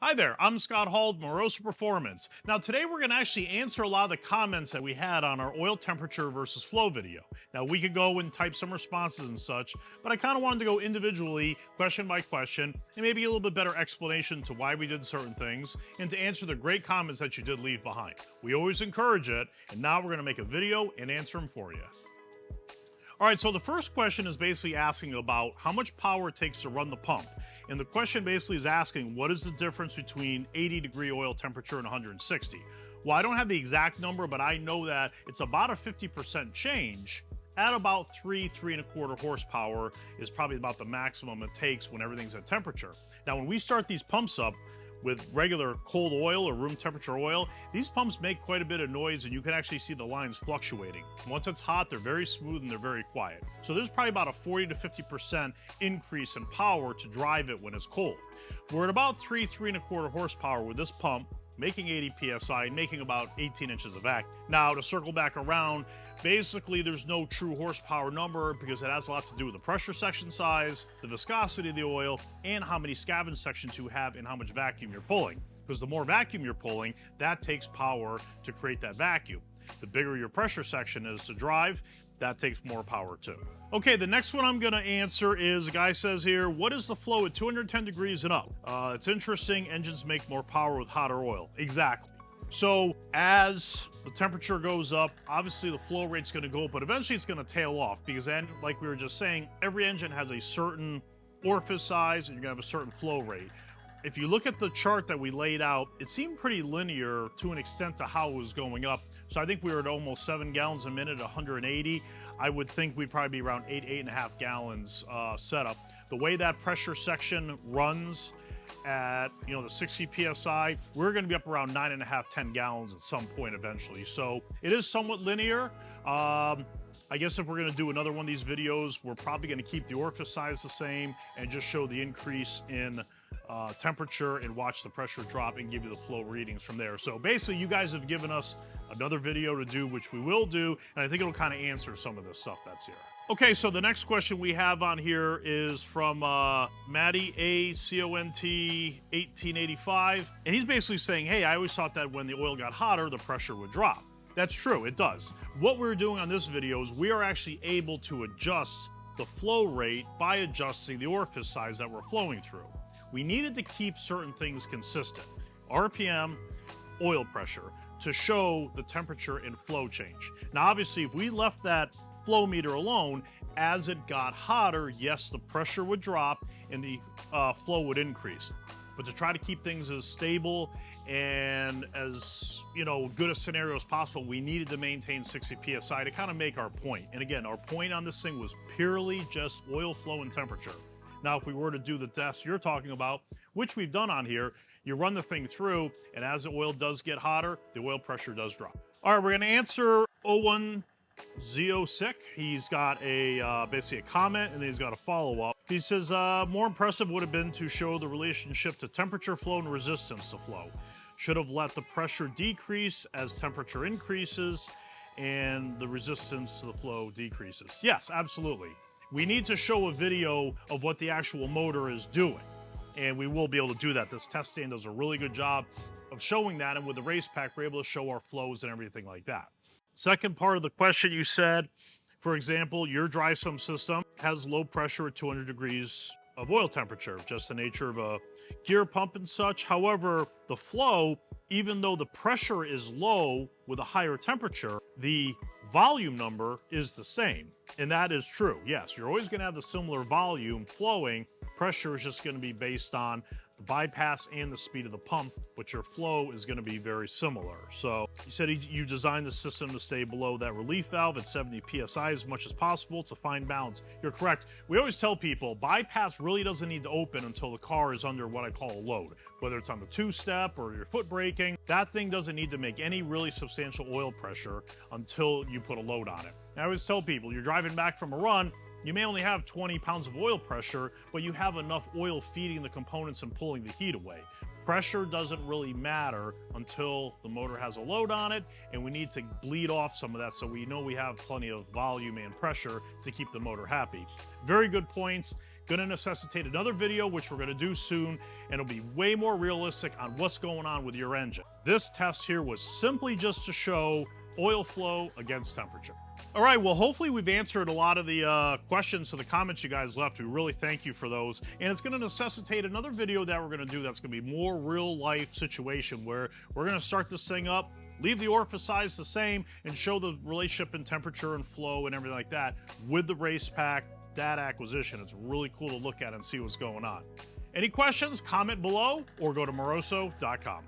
Hi there, I'm Scott Hall, Morosa Performance. Now today we're going to actually answer a lot of the comments that we had on our oil temperature versus flow video. Now we could go and type some responses and such, but I kind of wanted to go individually, question by question, and maybe a little bit better explanation to why we did certain things, and to answer the great comments that you did leave behind. We always encourage it, and now we're going to make a video and answer them for you. All right, so the first question is basically asking about how much power it takes to run the pump. And the question basically is asking, what is the difference between 80-degree oil temperature and 160? Well, I don't have the exact number, but I know that it's about a 50% change at about 3.25 horsepower is probably about the maximum it takes when everything's at temperature. Now, when we start these pumps up, with regular cold oil or room temperature oil, these pumps make quite a bit of noise and you can actually see the lines fluctuating. Once it's hot, they're very smooth and they're very quiet. So there's probably about a 40 to 50% increase in power to drive it when it's cold. We're at about 3.25 horsepower with this pump, making 80 psi, making about 18 inches of vacuum. Now, to circle back around, basically there's no true horsepower number because it has a lot to do with the pressure section size, the viscosity of the oil, and how many scavenge sections you have and how much vacuum you're pulling. Because the more vacuum you're pulling, that takes power to create that vacuum. The bigger your pressure section is to drive, that takes more power too. Okay, the next one I'm gonna answer is, a guy says here, what is the flow at 210 degrees and up? It's interesting, engines make more power with hotter oil. Exactly. So as the temperature goes up, obviously the flow rate's gonna go up, but eventually it's gonna tail off because then, like we were just saying, every engine has a certain orifice size and you're gonna have a certain flow rate. If you look at the chart that we laid out, it seemed pretty linear to an extent to how it was going up. So I think we were at almost 7 gallons a minute, 180. I would think we'd probably be around 8.5 gallons setup. The way that pressure section runs at, the 60 psi, we're going to be up around 9.5, 10 gallons at some point eventually. So it is somewhat linear. I guess if we're going to do another one of these videos, we're probably going to keep the orifice size the same and just show the increase in temperature and watch the pressure drop and give you the flow readings from there. So basically, you guys have given us another video to do, which we will do, and I think it'll kind of answer some of this stuff that's here. Okay, so the next question we have on here is from Matty A. CONT 1885, and he's basically saying, hey, I always thought that when the oil got hotter, the pressure would drop. That's true, it does. What we're doing on this video is we are actually able to adjust the flow rate by adjusting the orifice size that we're flowing through. We needed to keep certain things consistent. RPM, oil pressure, to show the temperature and flow change. Now, obviously, if we left that flow meter alone, as it got hotter, yes, the pressure would drop and the flow would increase. But to try to keep things as stable and as good a scenario as possible, we needed to maintain 60 psi to kind of make our point. And again, our point on this thing was purely just oil flow and temperature. Now, if we were to do the test you're talking about, which we've done on here, you run the thing through, and as the oil does get hotter, the oil pressure does drop. All right, we're gonna answer 0106. He's got basically a comment, and then he's got a follow-up. He says, more impressive would have been to show the relationship to temperature flow and resistance to flow. Should have let the pressure decrease as temperature increases and the resistance to the flow decreases. Yes, absolutely. We need to show a video of what the actual motor is doing, and we will be able to do that. This test stand does a really good job of showing that, and with the race pack, we're able to show our flows and everything like that. Second part of the question, you said, for example, your dry sump system has low pressure at 200 degrees of oil temperature, just the nature of a gear pump and such. However, the flow, even though the pressure is low with a higher temperature, the volume number is the same. And that is true. Yes, you're always going to have the similar volume flowing. Pressure is just going to be based on the bypass and the speed of the pump, but your flow is going to be very similar. So you said you designed the system to stay below that relief valve at 70 psi as much as possible. It's a fine balance. You're correct. We always tell people bypass really doesn't need to open until the car is under what I call a load, whether it's on the two-step or your foot braking. That thing doesn't need to make any really substantial oil pressure until you put a load on it. I always tell people, you're driving back from a run, you may only have 20 pounds of oil pressure, but you have enough oil feeding the components and pulling the heat away. Pressure doesn't really matter until the motor has a load on it, and we need to bleed off some of that so we know we have plenty of volume and pressure to keep the motor happy. Very good points. Gonna necessitate another video, which we're gonna do soon, and it'll be way more realistic on what's going on with your engine. This test here was simply just to show oil flow against temperature. All right, well, hopefully we've answered a lot of the questions to the comments you guys left. We really thank you for those. And it's going to necessitate another video that we're going to do that's going to be more real-life situation where we're going to start this thing up, leave the orifice size the same, and show the relationship in temperature and flow and everything like that with the race pack data acquisition. It's really cool to look at and see what's going on. Any questions, comment below or go to moroso.com.